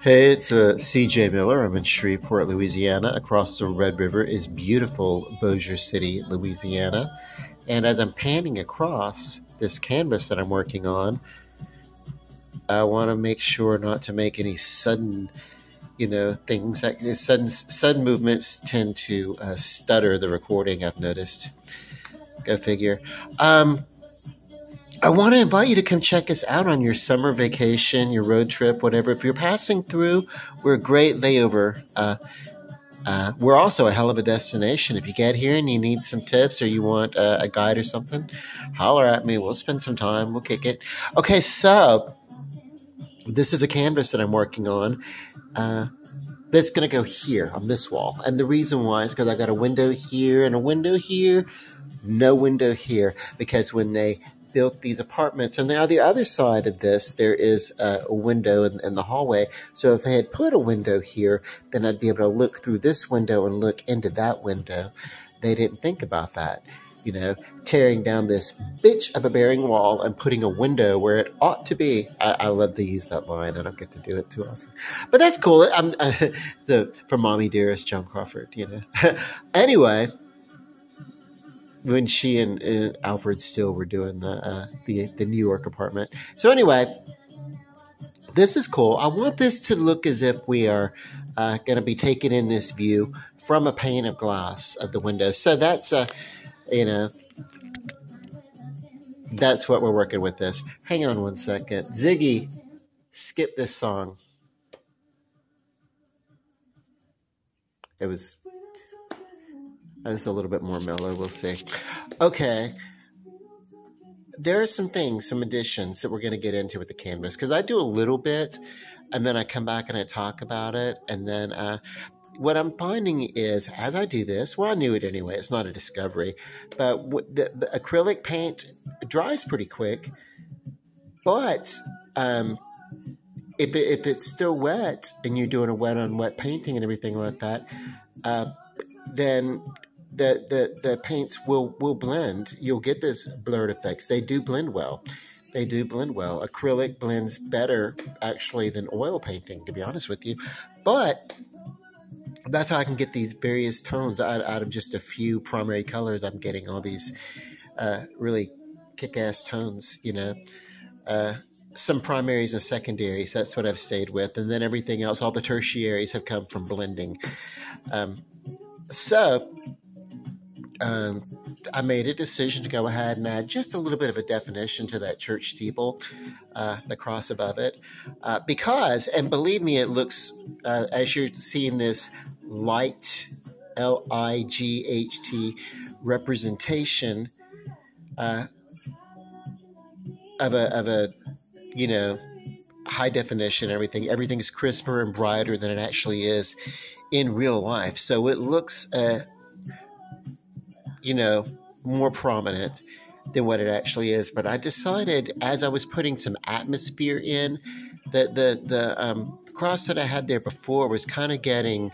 Hey, it's CJ Miller. I'm in Shreveport, Louisiana. Across the Red River is beautiful Bossier City, Louisiana. And as I'm panning across this canvas that I'm working on, I want to make sure not to make any sudden, things that sudden movements tend to stutter the recording. I've noticed. Go figure. I want to invite you to come check us out on your summer vacation, your road trip, whatever. If you're passing through, we're a great layover. We're also a hell of a destination. If you get here and you need some tips or you want a guide or something, holler at me. We'll spend some time. We'll kick it. Okay, so this is a canvas that I'm working on. That's going to go here on this wall. And the reason why is because I got a window here and a window here, no window here. Because when they built these apartments, and on the other side of this, there is a window in the hallway. So if they had put a window here, then I'd be able to look through this window and look into that window. They didn't think about that. Tearing down this bitch of a bearing wall and putting a window where it ought to be. I love to use that line. I don't get to do it too often. But that's cool. From Mommy Dearest, Joan Crawford, Anyway, when she and Alfred Still were doing the New York apartment. So anyway, this is cool. I want this to look as if we are going to be taking in this view from a pane of glass of the window. So that's that's what we're working with this. Hang on one second. Ziggy, skip this song. It's a little bit more mellow. We'll see. Okay. There are some additions that we're going to get into with the canvas, because I do a little bit and then I come back and I talk about it. And then what I'm finding is, as I do this, well, I knew it anyway. It's not a discovery. But the acrylic paint dries pretty quick. But if it's still wet and you're doing a wet-on-wet painting and everything like that, then the paints will blend. You'll get this blurred effects. They do blend well. Acrylic blends better, actually, than oil painting, to be honest with you. But that's how I can get these various tones out of just a few primary colors. I'm getting all these really kick-ass tones, some primaries and secondaries. That's what I've stayed with. And then everything else, all the tertiaries have come from blending. I made a decision to go ahead and add just a little bit of a definition to that church steeple, the cross above it, because, and believe me, it looks, as you're seeing this light, L-I-G-H-T, representation of a high definition, everything's crisper and brighter than it actually is in real life. So it looks, more prominent than what it actually is. But I decided, as I was putting some atmosphere in, that the cross that I had there before was kind of getting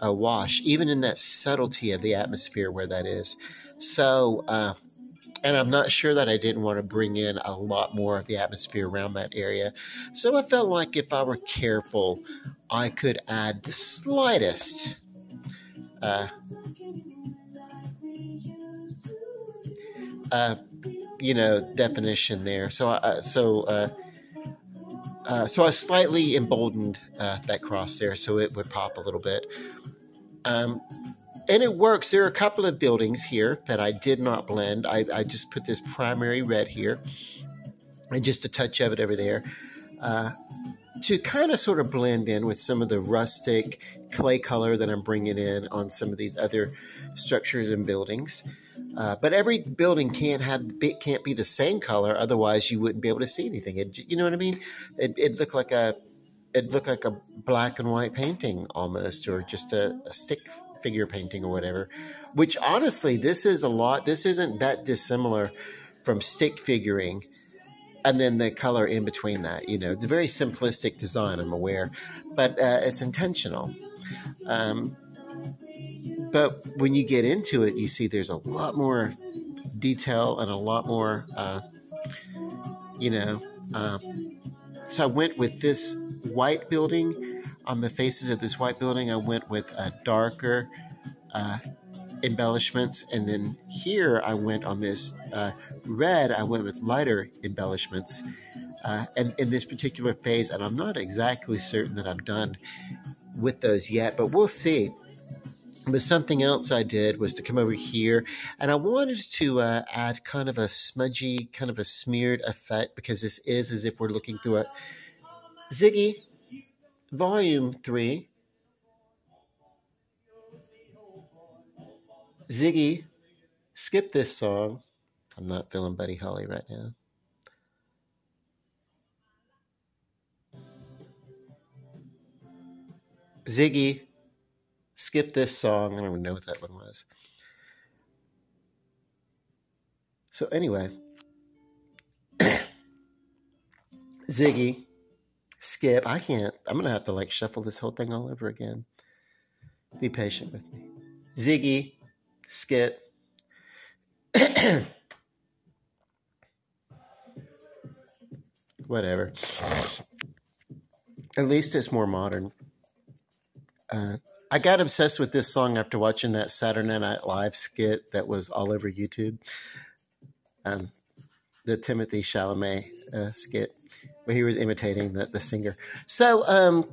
a wash, even in that subtlety of the atmosphere where that is. So, and I'm not sure that I didn't want to bring in a lot more of the atmosphere around that area. So I felt like if I were careful, I could add the slightest definition there. So I slightly emboldened that cross there so it would pop a little bit. And it works. There are a couple of buildings here that I did not blend. I just put this primary red here and just a touch of it over there to kind of sort of blend in with some of the rustic clay color that I'm bringing in on some of these other structures and buildings. But every building can't be the same color, otherwise you wouldn't be able to see anything. You know what I mean? It'd look like a black and white painting almost, or just a stick figure painting or whatever. Which honestly, this isn't that dissimilar from stick figuring, and then the color in between that. It's a very simplistic design, I'm aware, but it's intentional. But when you get into it, you see there's a lot more detail and a lot more, so I went with this white building on the faces of this white building, I went with darker embellishments, and then here I went on this red, I went with lighter embellishments. And in this particular phase, and I'm not exactly certain that I'm done with those yet, but we'll see. But something else I did was to come over here, and I wanted to add kind of a smudgy, kind of a smeared effect, because this is as if we're looking through a Ziggy, Volume 3. Ziggy, skip this song. I'm not feeling Buddy Holly right now. Ziggy, skip this song. I don't even know what that one was. So anyway, Ziggy, skip. I can't. I'm going to have to like shuffle this whole thing all over again. Be patient with me. Ziggy, skip. Whatever. At least it's more modern. I got obsessed with this song after watching that Saturday Night Live skit that was all over YouTube. The Timothy Chalamet skit where he was imitating the singer. So,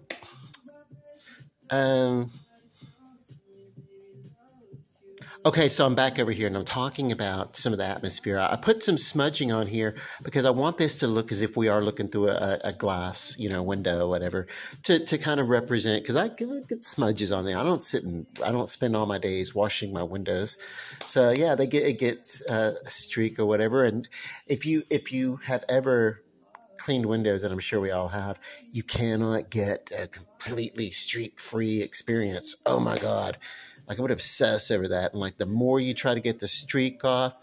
okay, so I'm back over here, and I'm talking about some of the atmosphere. I put some smudging on here because I want this to look as if we are looking through a glass, window or whatever, to kind of represent, because I get smudges on there. I don't spend all my days washing my windows. So yeah, it gets a streak or whatever. And if you have ever cleaned windows, and I'm sure we all have, you cannot get a completely streak-free experience. Oh my God. Like, I would obsess over that. And like, the more you try to get the streak off,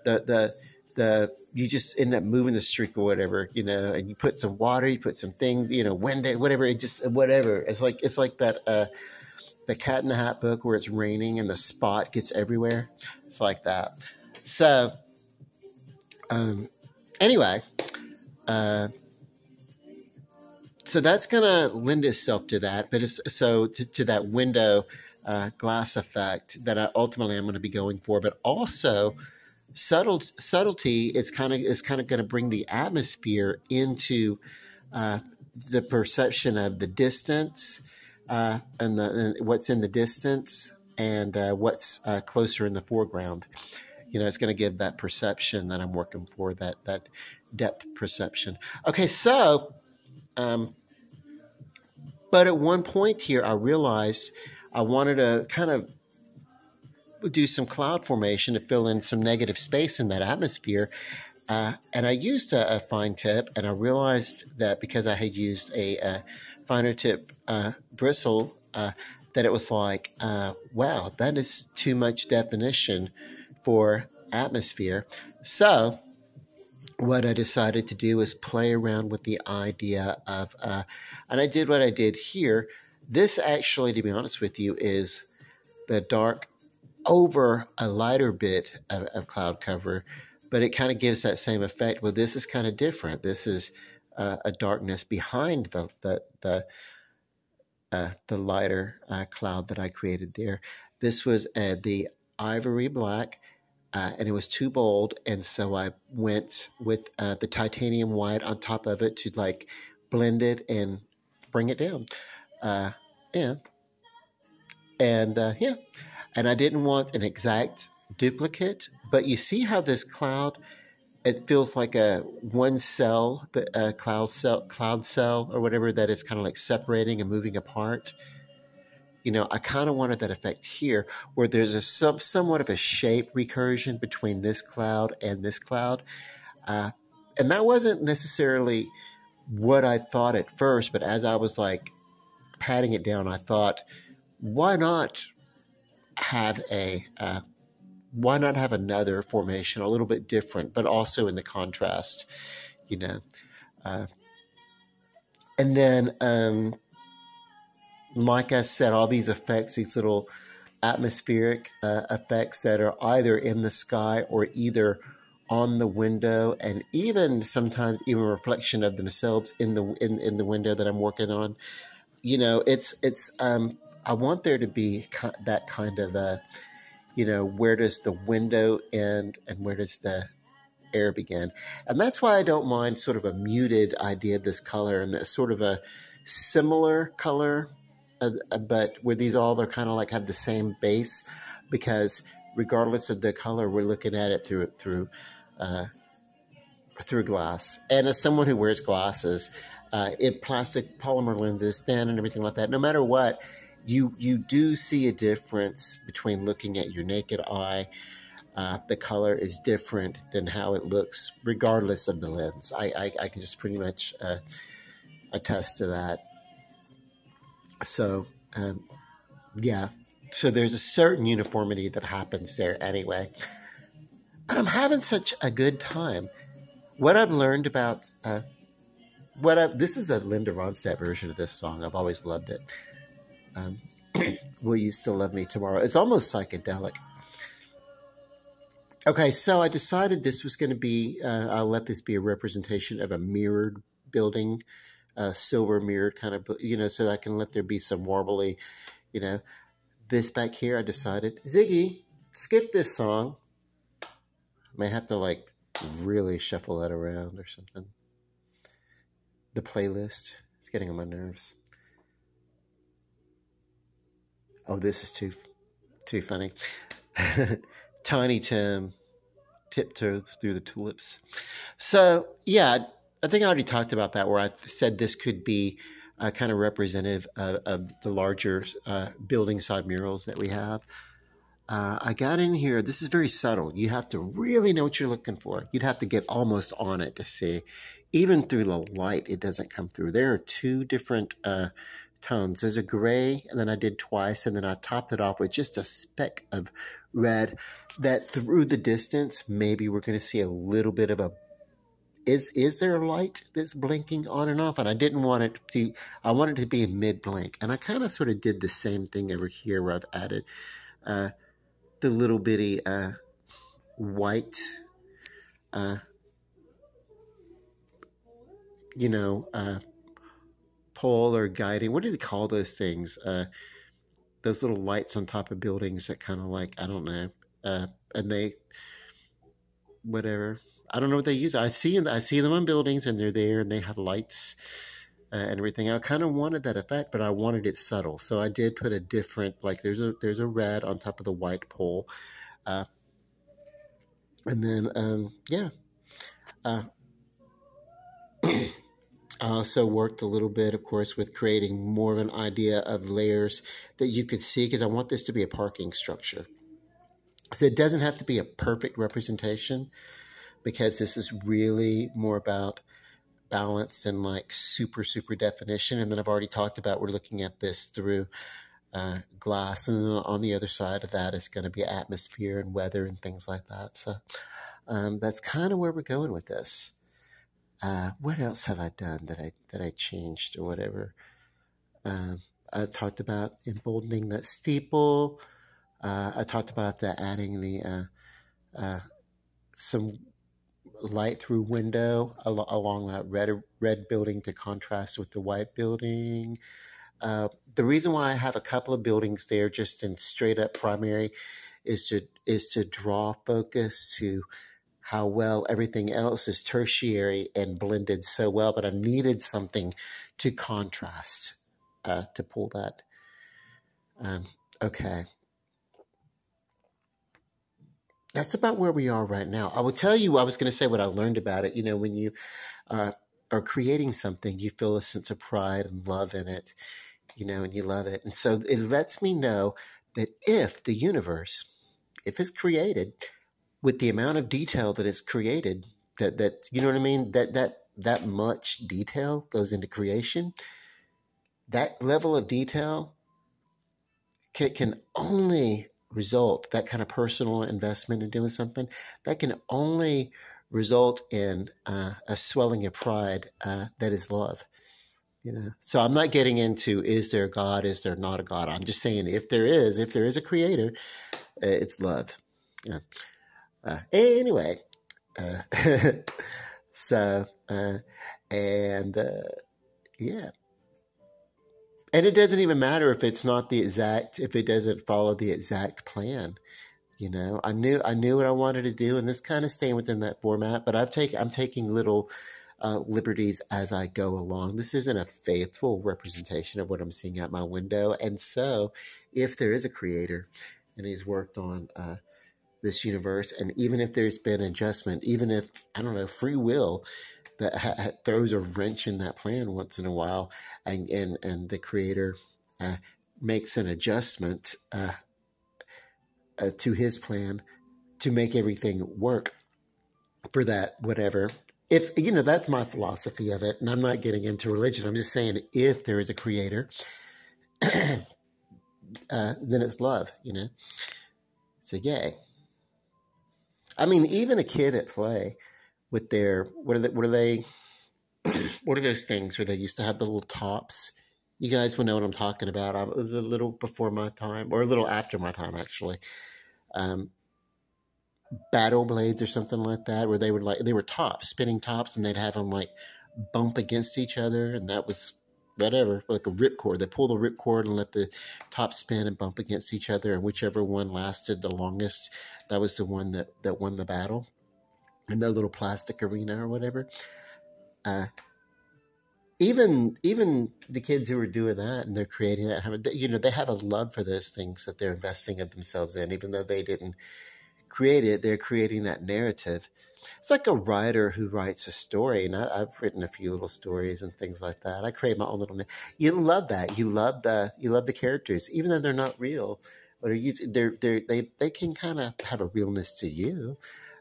you just end up moving the streak or whatever, and you put some water, you put some things, window, whatever, whatever. It's like that, the Cat in the Hat book where it's raining and the spot gets everywhere. It's like that. So, anyway, so that's going to lend itself to that, but to that window, glass effect that I ultimately am going to be going for, but also subtlety. It's kind of going to bring the atmosphere into the perception of the distance and what's in the distance and what's closer in the foreground. It's going to give that perception that I'm working for, that depth perception. Okay, so but at one point here, I realized I wanted to kind of do some cloud formation to fill in some negative space in that atmosphere. And I used a fine tip, and I realized that because I had used a finer tip bristle, that it was like, wow, that is too much definition for atmosphere. So what I decided to do is play around with the idea of, and I did what I did here. This actually, to be honest with you, is the dark over a lighter bit of cloud cover, but it kind of gives that same effect. Well, this is kind of different. This is a darkness behind the lighter cloud that I created there. This was the ivory black, and it was too bold, and so I went with the titanium white on top of it to like blend it and bring it down. Yeah. And I didn't want an exact duplicate, but you see how this cloud, it feels like a one cell, cloud cell or whatever, that is kind of like separating and moving apart. I kind of wanted that effect here, where there's somewhat of a shape recursion between this cloud and this cloud. And that wasn't necessarily what I thought at first, but as I was like patting it down, I thought, why not have another formation, a little bit different, but also in the contrast, and then, like I said, all these effects, these little atmospheric effects that are either in the sky or either on the window, and even sometimes even reflection of themselves in the window that I'm working on. it's I want there to be that kind of where does the window end and where does the air begin? And that's why I don't mind sort of a muted idea of this color and sort of a similar color, but where these all are kind of like have the same base, because regardless of the color, we're looking at it through glass. And as someone who wears glasses, in plastic polymer lenses, thin and everything like that, no matter what, you do see a difference between looking at your naked eye. The color is different than how it looks, regardless of the lens. I can just pretty much attest to that. So, yeah. So there's a certain uniformity that happens there anyway. And I'm having such a good time. What I've learned about this is a Linda Ronstadt version of this song. I've always loved it. Will You Still Love Me Tomorrow? It's almost psychedelic. Okay, so I decided this was going to be, I'll let this be a representation of a mirrored building, silver mirrored kind of, so I can let there be some warbly, this back here. I decided, Ziggy, skip this song. I may have to like really shuffle that around or something. The playlist, it's getting on my nerves. Oh, this is too funny. Tiny Tim, Tiptoe Through the Tulips. So, yeah, I think I already talked about that, where I said this could be kind of representative of the larger building side murals that we have. I got in here. This is very subtle. You have to really know what you're looking for. You'd have to get almost on it to see. Even through the light, it doesn't come through. There are two different tones. There's a gray, and then I did twice, and then I topped it off with just a speck of red that through the distance, maybe we're going to see a little bit of a, is there a light that's blinking on and off? And I didn't want it to, I wanted it to be a mid-blink. And I kind of sort of did the same thing over here where I've added the little bitty white, pole or guiding. What do they call those things? Those little lights on top of buildings that kind of like, I don't know. And they, whatever. I don't know what they use. I see them on buildings and they're there and they have lights and everything. I kind of wanted that effect, but I wanted it subtle. So I did put a different, like there's a red on top of the white pole. And then, yeah. I also worked a little bit, of course, with creating more of an idea of layers that you could see, because I want this to be a parking structure. So it doesn't have to be a perfect representation, because this is really more about balance and like super, super definition. And then I've already talked about, we're looking at this through glass. And then on the other side of that is going to be atmosphere and weather and things like that. So that's kind of where we're going with this. What else have I done that I changed or whatever? I talked about emboldening that steeple. I talked about adding the some light through window along that red building to contrast with the white building. The reason why I have a couple of buildings there just in straight up primary is to draw focus to how well everything else is tertiary and blended so well, but I needed something to contrast to pull that. Okay. That's about where we are right now. I will tell you, I was going to say what I learned about it. When you are creating something, you feel a sense of pride and love in it, and you love it. And so it lets me know that if the universe, if it's created with the amount of detail that it's created, that you know what I mean? That much detail goes into creation. That level of detail can only result, that kind of personal investment in doing something, that can only result in a swelling of pride that is love. So I'm not getting into, is there a God, is there not a God? I'm just saying, if there is a creator, it's love. Yeah. Anyway, so, yeah. And it doesn't even matter if it's not the exact, if it doesn't follow the exact plan. You know, I knew what I wanted to do, and this kind of staying within that format. But I'm taking little liberties as I go along. This isn't a faithful representation of what I'm seeing out my window. And so, if there is a creator, and he's worked on this universe, and even if there's been adjustment, even if I don't know, free will that throws a wrench in that plan once in a while, and the creator makes an adjustment to his plan to make everything work for that whatever. If you know, that's my philosophy of it, and I'm not getting into religion. I'm just saying, if there is a creator, then it's love. You know, so yay. I mean, even a kid at play with their what are they what are those things where they used to have the little tops? You guys will know what I'm talking about. I was a little before my time, or a little after my time, actually. Battle blades or something like that, where they were tops, spinning tops, and they'd have them like bump against each other, and that was whatever, like a ripcord. They pull the ripcord and let the top spin and bump against each other, and whichever one lasted the longest, that was the one that won the battle in their little plastic arena or whatever. Even the kids who are doing that and they're creating that, they have a love for those things that they're investing of themselves in, even though they didn't create it. They're creating that narrative. It's like a writer who writes a story, and I've written a few little stories and things like that. I create my own little. You love that. You love the characters, even though they're not real, or they can kind of have a realness to you,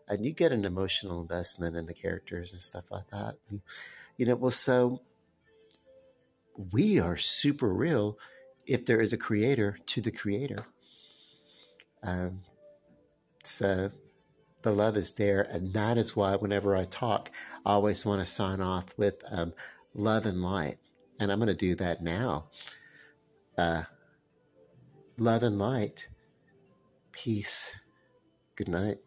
and you get an emotional investment in the characters and stuff like that. And, well, so we are super real if there is a creator to the creator. So the love is there, and that is why whenever I talk, I always want to sign off with love and light. And I'm going to do that now. Love and light. Peace. Good night.